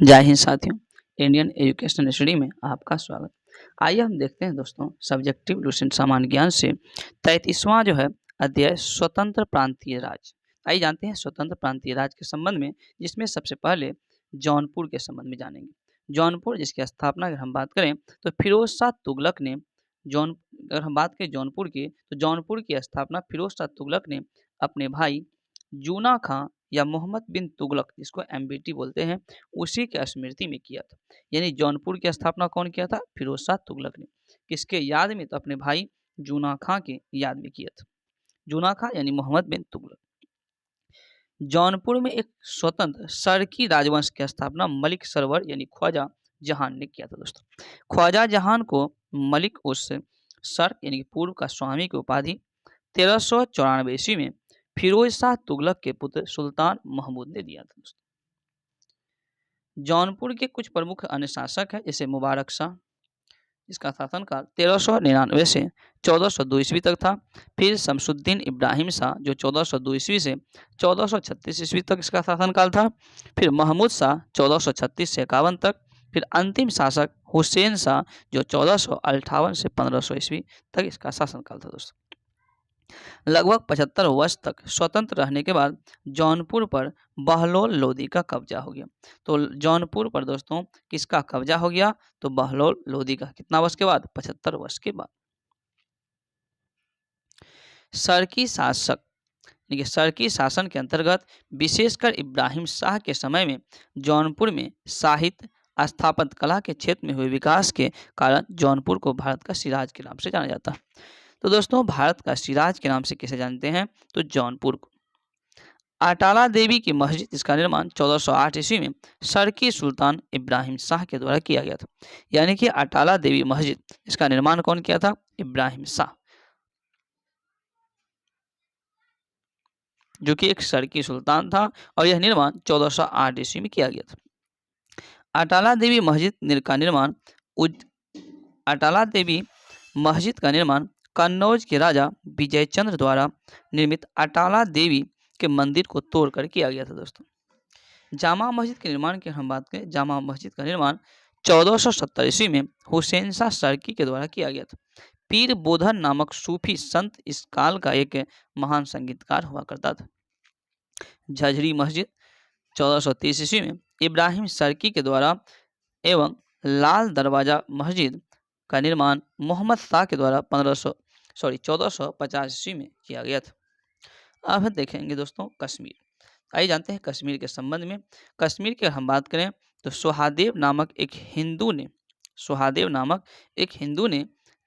जय हिंद साथियों। Indian education study में आपका स्वागत। आइए हम देखते हैं दोस्तों सब्जेक्टिव लुसेंट सामान्य ज्ञान से 33वां जो है अध्याय स्वतंत्र प्रांतीय राज्य। आइए जानते हैं स्वतंत्र प्रांतीय राज्य के संबंध में, जिसमें सबसे पहले जौनपुर के संबंध में जानेंगे। जौनपुर जिसकी स्थापना अगर हम बात करें तो फिरोज शाह तुगलक ने अगर हम बात करें जौनपुर की, तो जौनपुर की स्थापना फिरोज शाह तुगलक ने अपने भाई जूना खां या मोहम्मद बिन तुगलक, जिसको एमबीटी बोलते हैं, उसी के स्मृति में किया था। यानी जौनपुर की स्थापना कौन किया था? फिरोज शाह तुगलक ने। किसके याद में? तो अपने भाई जूना खां के याद में किया था। जूना खां यानी मोहम्मद बिन तुगलक। जौनपुर में एक स्वतंत्र सरकी राजवंश की स्थापना मलिक सरवर यानी ख्वाजा जहान ने किया था दोस्तों। ख्वाजा जहान को मलिक उस सर यानी पूर्व का स्वामी की उपाधि 1394 ईस्वी में फिरोज शाह तुगलक के पुत्र सुल्तान महमूद ने दिया था दोस्तों। जौनपुर के कुछ प्रमुख अन्य शासक हैं, जैसे मुबारक शाह, इसका शासनकाल 1399 से 1402 ईस्वी तक था। फिर शमसुद्दीन इब्राहिम शाह जो 1402 ईस्वी से 1436 ईस्वी तक इसका शासनकाल था। फिर महमूद शाह 1436 से 51 तक। फिर अंतिम शासक हुसैन शाह जो 1458 से 1500 ईस्वी तक इसका शासनकाल था दोस्तों। लगभग 75 वर्ष तक स्वतंत्र रहने के बाद जौनपुर पर बहलोल लोदी का कब्जा हो गया। तो जौनपुर पर दोस्तों किसका कब्जा हो गया? तो बहलोल लोदी का। कितना वर्ष के बाद? 75 वर्ष के बाद। सरकी शासक देखिए, सरकी शासन के अंतर्गत विशेषकर इब्राहिम शाह के समय में जौनपुर में साहित्य स्थापत्य कला के क्षेत्र में हुए विकास के कारण जौनपुर को भारत का सिराज के नाम से जाना जाता है। तो दोस्तों भारत का सिराज के नाम से किसे जानते हैं? तो जौनपुर को। अटाला देवी की मस्जिद, इसका निर्माण 1408 ईस्वी में सरकी सुल्तान इब्राहिम शाह के द्वारा किया गया था। यानी कि अटाला देवी मस्जिद, इसका निर्माण कौन किया था? इब्राहिम शाह, जो कि एक सरकी सुल्तान था, और यह निर्माण 1408 ईस्वी में किया गया था। अटाला देवी मस्जिद का निर्माण अटाला देवी मस्जिद का निर्माण कन्नौज के राजा विजय चंद्र द्वारा निर्मित अटाला देवी के मंदिर को तोड़कर किया गया था दोस्तों। जामा मस्जिद के निर्माण की हम बात करें, जामा मस्जिद का निर्माण 1470 ईस्वी में हुसैन शाह सरकी के द्वारा किया गया था। पीर बोधन नामक सूफी संत इस काल का एक महान संगीतकार हुआ करता था। झझरी मस्जिद 1430 ईस्वी में इब्राहिम सरकी के द्वारा एवं लाल दरवाजा मस्जिद का निर्माण मोहम्मद शाह के द्वारा 1450 ईस्वी में किया गया था। अब देखेंगे दोस्तों कश्मीर। आइए जानते हैं कश्मीर के संबंध में। कश्मीर की हम बात करें तो सुहादेव नामक एक हिंदू ने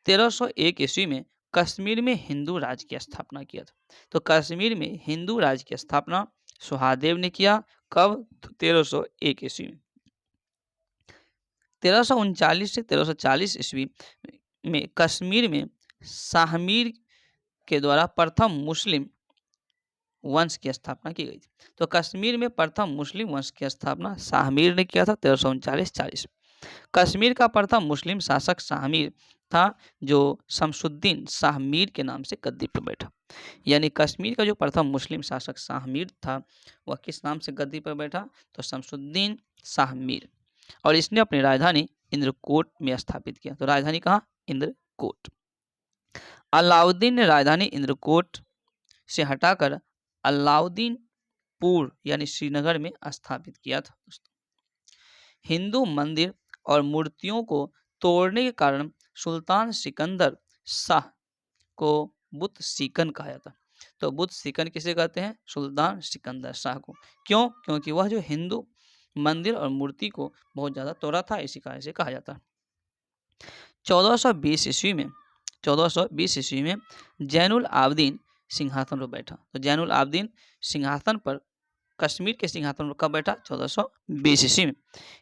1301 ईस्वी में कश्मीर में हिंदू राज्य की स्थापना किया था। तो कश्मीर में हिंदू राज्य की स्थापना सुहादेव ने किया। कब? 1301 ईस्वी में। 1339 से 1340 ईस्वी में कश्मीर में शाहमीर के द्वारा प्रथम मुस्लिम वंश की स्थापना की गई थी। तो कश्मीर में प्रथम मुस्लिम वंश की स्थापना शाहमीर ने किया था 1339-40। कश्मीर का प्रथम मुस्लिम शासक शाहमीर था, जो शमसुद्दीन शाहमीर के नाम से गद्दी पर बैठा। यानी कश्मीर का जो प्रथम मुस्लिम शासक शाहमीर था, वह किस नाम से गद्दी पर बैठा? तो शमसुद्दीन शाहमीर। और इसने अपनी राजधानी इंद्रकोट में स्थापित किया। तो राजधानी कहाँ? इंद्रकोट। अलाउद्दीन ने राजधानी इंद्रकोट से हटाकर अलाउद्दीनपुर यानी श्रीनगर में स्थापित किया था। हिंदू मंदिर और मूर्तियों को तोड़ने के कारण सुल्तान सिकंदर शाह को बुत सिकन कहा जाता। तो बुत सिकन किसे कहते हैं? सुल्तान सिकंदर शाह को। क्यों? क्योंकि वह जो हिंदू मंदिर और मूर्ति को बहुत ज़्यादा तोड़ा था, इसी कारण से कहा जाता है। 1420 ईस्वी में जैनुल आबदीन सिंहासन पर बैठा। तो जैनुल आबदीन सिंहासन पर, कश्मीर के सिंहासन पर कब बैठा? 1420 ईस्वी में।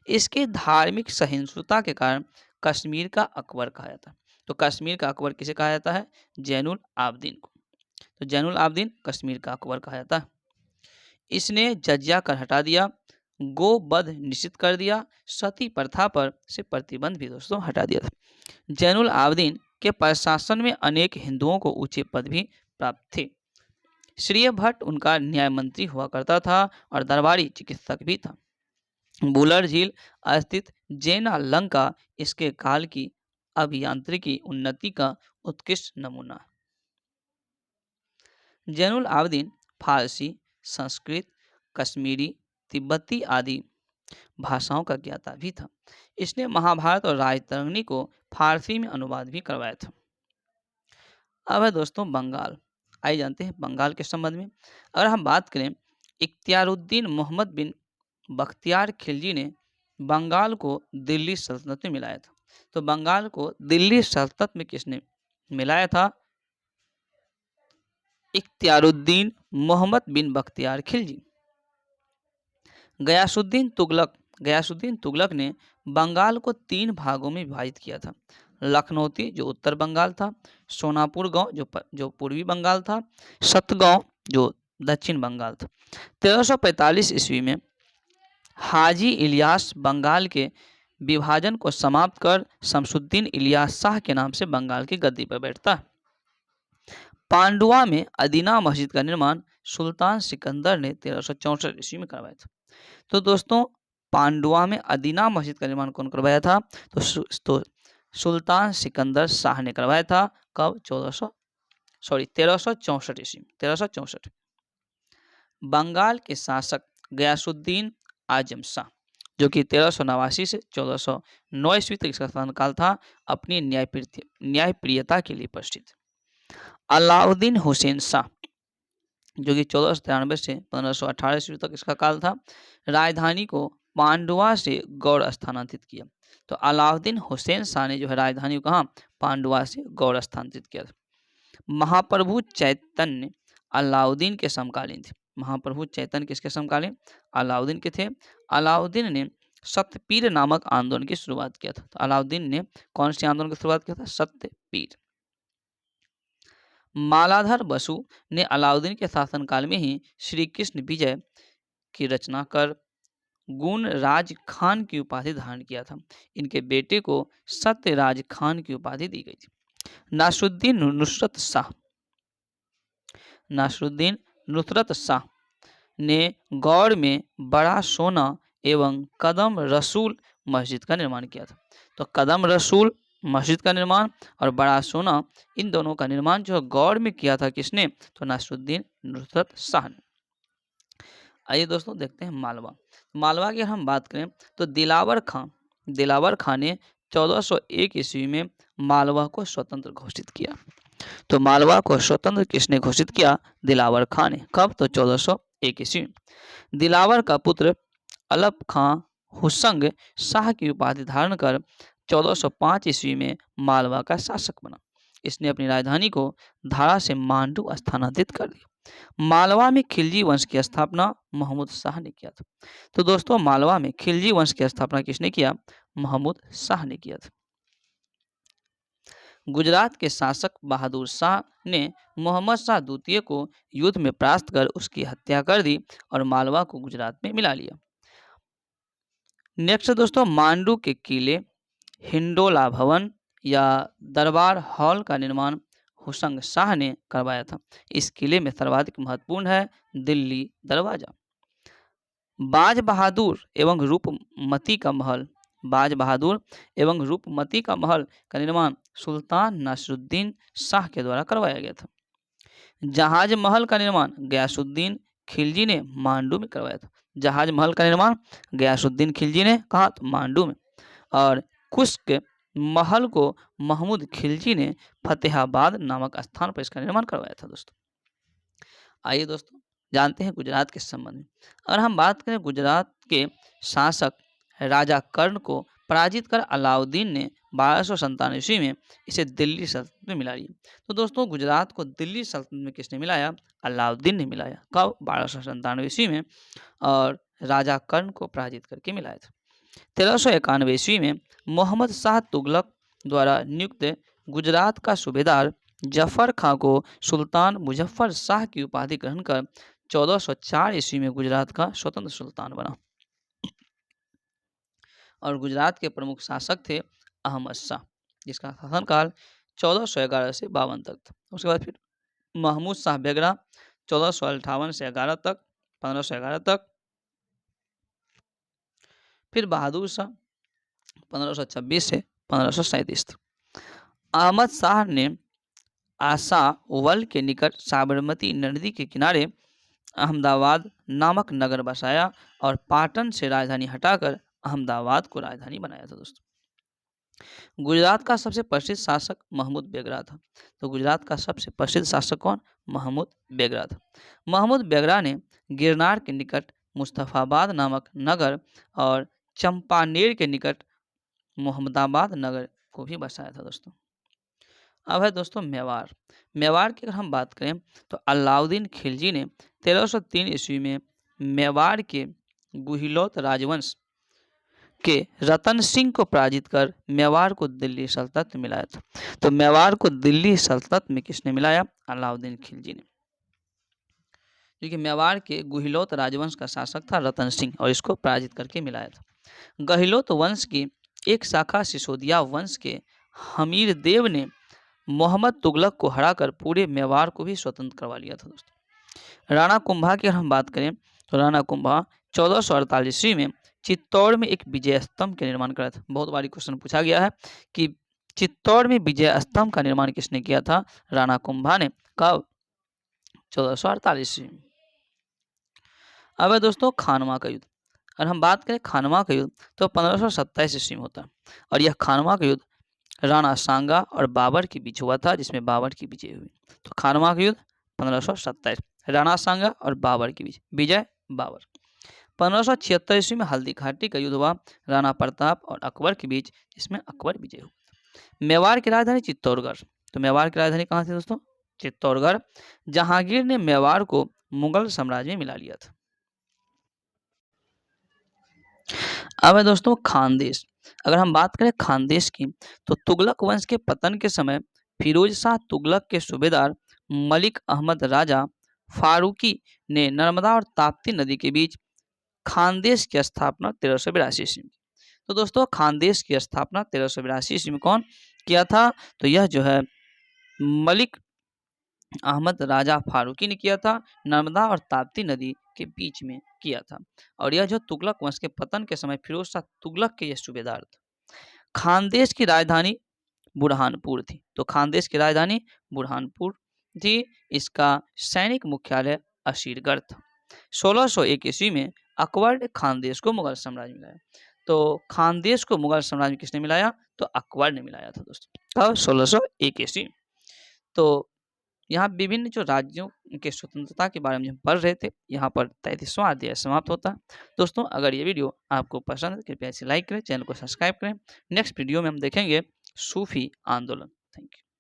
इसके धार्मिक सहिष्णुता के कारण कश्मीर का अकबर कहा जाता है। तो कश्मीर का अकबर किसे कहा जाता है? जैनुल आबदीन को। तो जैनुल आबदीन कश्मीर का अकबर कहा जाता है। इसने जजिया कर हटा दिया, गोवध निषिद्ध कर दिया, सती प्रथा पर से प्रतिबंध भी दोस्तों हटा दिया था। जैनुल आबदीन के प्रशासन में अनेक हिंदुओं को ऊंचे पद भी प्राप्त थे। श्रीय भट्ट उनका न्याय मंत्री हुआ करता था और दरबारी चिकित्सक भी था। बुलर झील स्थित जेना लंका इसके काल की अभियांत्रिकी उन्नति का उत्कृष्ट नमूना है। जैनुल आबदीन फारसी, संस्कृत, कश्मीरी, तिब्बती आदि भाषाओं का ज्ञाता भी था। इसने महाभारत और राजतरंगिणी को फारसी में अनुवाद भी करवाया था। अब है दोस्तों बंगाल। आइए जानते हैं बंगाल के संबंध में। अगर हम बात करें, इख्तियारुद्दीन मोहम्मद बिन बख्तियार खिलजी ने बंगाल को दिल्ली सल्तनत में मिलाया था। तो बंगाल को दिल्ली सल्तनत में किसने मिलाया था? इख्तियारुद्दीन मोहम्मद बिन बख्तियार खिलजी। गयासुद्दीन तुगलक ने बंगाल को 3 भागों में विभाजित किया था। लखनौती जो उत्तर बंगाल था, सोनापुर गांव जो पूर्वी बंगाल था, सतगांव जो दक्षिण बंगाल था। 1345 ईस्वी में हाजी इलियास बंगाल के विभाजन को समाप्त कर शमसुद्दीन इलियास शाह के नाम से बंगाल की गद्दी पर बैठता है। पांडुआ में अदीना मस्जिद का निर्माण सुल्तान सिकंदर ने 1364 ईस्वी में करवाया था। तो दोस्तों पांडुआ में अदीना मस्जिद का निर्माण कौन करवाया था? तो सुल्तान सिकंदर शाह ने करवाया था। कब? 1364 ईस्वी। 1364। बंगाल के शासक गयासुद्दीन आजम शाह, जो कि 1389 से 1409 ईस्वी तक इसका शासनकाल था, अपनी न्यायप्रियता के लिए प्रसिद्ध। अलाउद्दीन हुसैन शाह, जो कि 1493 से 1518 ईस्वी तक इसका काल था, राजधानी को पांडुआ से गौड़ स्थानांतरित किया। तो अलाउद्दीन हुसैन शाह ने जो है राजधानी को कहाँ? पांडुआ से गौड़ स्थानांतरित किया था। महाप्रभु चैतन्य अलाउद्दीन के समकालीन थे। महाप्रभु चैतन्य किसके समकालीन? अलाउद्दीन के थे। अलाउद्दीन ने सत्यपीर नामक आंदोलन की शुरुआत किया था। तो अलाउद्दीन ने कौन सी आंदोलन की शुरुआत किया था? सत्यपीर। मालाधर बसु ने अलाउद्दीन के शासनकाल में ही श्री कृष्ण विजय की रचना कर गुणराज खान की उपाधि धारण किया था। इनके बेटे को सत्यराज खान की उपाधि दी गई थी। नासरुद्दीन नुसरत शाह ने गौड़ में बड़ा सोना एवं कदम रसूल मस्जिद का निर्माण किया था। तो कदम रसूल मस्जिद का निर्माण और बड़ा सोना, इन दोनों का निर्माण जो गौड़ में किया था किसने? तो नासरुद्दीन नुसरत शाह ने। आइए दोस्तों देखते हैं मालवा की हम बात करें तो दिलावर खां ने 1401 ईस्वी में मालवा को स्वतंत्र घोषित किया। तो मालवा को स्वतंत्र किसने घोषित किया? दिलावर खां ने। कब? तो 1401 ईस्वी। दिलावर का पुत्र अलप खां हुसंग शाह की उपाधि धारण कर 1405 ईस्वी में मालवा का शासक बना। इसने अपनी राजधानी को धारा से मांडू स्थानांतरित कर दिया। मालवा में खिलजी वंश की स्थापना महमूद शाह ने किया था। तो दोस्तों मालवा में खिलजी वंश की स्थापना किसने किया? महमूद शाह ने किया था। गुजरात के शासक बहादुर शाह ने मोहम्मद शाह द्वितीय को युद्ध में परास्त कर उसकी हत्या कर दी और मालवा को गुजरात में मिला लिया। नेक्स्ट दोस्तों मांडू के किले हिंडोला भवन या दरबार हॉल का निर्माण हुसंग शाह ने करवाया था। इस किले में सर्वाधिक महत्वपूर्ण है दिल्ली दरवाजा। बाज बहादुर एवं रूपमती का महल का निर्माण सुल्तान नासरुद्दीन शाह के द्वारा करवाया गया था। जहाज महल का निर्माण गयासुद्दीन खिलजी ने मांडू में करवाया था। जहाज महल का निर्माण गयासुद्दीन खिलजी ने कहा? तो मांडू में। और कुश्क महल को महमूद खिलजी ने फतेहाबाद नामक स्थान पर इसका निर्माण करवाया था। दोस्तों आइए दोस्तों जानते हैं गुजरात के संबंध में। अगर हम बात करें गुजरात के शासक राजा कर्ण को पराजित कर अलाउद्दीन ने 1297 ईस्वी में इसे दिल्ली सल्तनत में मिला लिया। तो दोस्तों गुजरात को दिल्ली सल्तनत में किसने मिलाया? अलाउद्दीन ने मिलाया। कब? 1297 ईस्वी में, और राजा कर्ण को पराजित करके मिलाया था। 1391 ईस्वी में मोहम्मद शाह तुगलक द्वारा नियुक्त गुजरात का सूबेदार जफर खां को सुल्तान मुजफ्फर शाह की उपाधि ग्रहण कर 1404 ईस्वी में गुजरात का स्वतंत्र सुल्तान बना। और गुजरात के प्रमुख शासक थे अहमद शाह, जिसका शासनकाल 1411 से 52 तक था। उसके बाद फिर महमूद शाह बेगड़ा 1458 से 11 तक 1511 तक। फिर बहादुर शाह 1526 से 1537 तक। अहमद शाह ने आशावल के निकट साबरमती नदी के किनारे अहमदाबाद नामक नगर बसाया और पाटन से राजधानी हटाकर अहमदाबाद को राजधानी बनाया था दोस्तों। गुजरात का सबसे प्रसिद्ध शासक महमूद बेगरा था। तो गुजरात का सबसे प्रसिद्ध शासक कौन? महमूद बेगरा था। महमूद बेगरा ने गिरनार के निकट मुस्तफाबाद नामक नगर और चंपानेर के निकट मोहम्मदाबाद नगर को भी बसाया था दोस्तों। अब है दोस्तों मेवाड़। मेवाड़ की अगर हम बात करें तो अलाउद्दीन खिलजी ने 1303 ईस्वी में मेवाड़ के गुहिलोत राजवंश के रतन सिंह को पराजित कर मेवाड़ को दिल्ली सल्तनत में मिलाया था। तो मेवाड़ को दिल्ली सल्तनत में किसने मिलाया? अलाउद्दीन खिलजी ने, क्योंकि मेवाड़ के गुहिलोत राजवंश का शासक था रतन सिंह और इसको पराजित करके मिलाया था। गहलोत वंश की एक शाखा सिसोदिया वंश के हमीर देव ने मोहम्मद तुगलक को हराकर पूरे मेवाड़ को भी स्वतंत्र करवा लिया था दोस्तों। राणा कुंभा की अगर हम बात करें तो राणा कुंभा 1448 ईस्वी में चित्तौड़ में एक विजय स्तंभ का निर्माण करा था। बहुत बारी क्वेश्चन पूछा गया है कि चित्तौड़ में विजय स्तंभ का निर्माण किसने किया था? राणा कुंभा ने। कब? 1448 ईस्वी में। अब है दोस्तों खानवा का युद्ध। अगर हम बात करें खानवा का युद्ध तो 1527 ईस्वी में होता है और यह खानवा का युद्ध राणा सांगा और बाबर के बीच हुआ था, जिसमें बाबर की विजय हुई। तो खानवा का युद्ध 1527, राणा सांगा और बाबर के बीच, विजय बाबर। 1576 ईस्वी में हल्दी घाटी का युद्ध हुआ राणा प्रताप और अकबर के बीच, जिसमें अकबर विजय हुआ। मेवाड़ की राजधानी चित्तौड़गढ़। तो मेवाड़ की राजधानी कहाँ थी दोस्तों? चित्तौड़गढ़। जहांगीर ने मेवाड़ को मुगल साम्राज्य में मिला लिया था। अब है दोस्तों खानदेश। अगर हम बात करें खानदेश की तो तुगलक वंश के पतन के समय फिरोज शाह तुगलक के सूबेदार मलिक अहमद राजा फारूकी ने नर्मदा और ताप्ती नदी के बीच खानदेश की स्थापना 1382 ईस्वी में। तो दोस्तों खानदेश की स्थापना 1382 ईस्वी में कौन किया था? तो यह जो है मलिक अहमद राजा फारूकी ने किया था, नर्मदा और ताप्ती नदी के बीच में किया था। और यह जो तुगलक वंश के पतन के समय फिरोज शाह तुगलक के यह सूबेदार थे। खानदेश की राजधानी बुरहानपुर थी। तो खानदेश की राजधानी बुरहानपुर थी। इसका सैनिक मुख्यालय असीरगढ़ था। 1601 ईस्वी में अकबर ने खानदेश को मुगल साम्राज्य में मिलाया। तो खानदेश को मुगल साम्राज्य में किसने मिलाया? तो अकबर ने मिलाया था दोस्तों। कब? 1601 ईस्वी। तो यहाँ विभिन्न जो राज्यों के स्वतंत्रता के बारे में हम पढ़ रहे थे, यहाँ पर 33वां अध्याय समाप्त होता है। दोस्तों अगर ये वीडियो आपको पसंद है कृपया इसे लाइक करें, चैनल को सब्सक्राइब करें। नेक्स्ट वीडियो में हम देखेंगे सूफी आंदोलन। Thank you.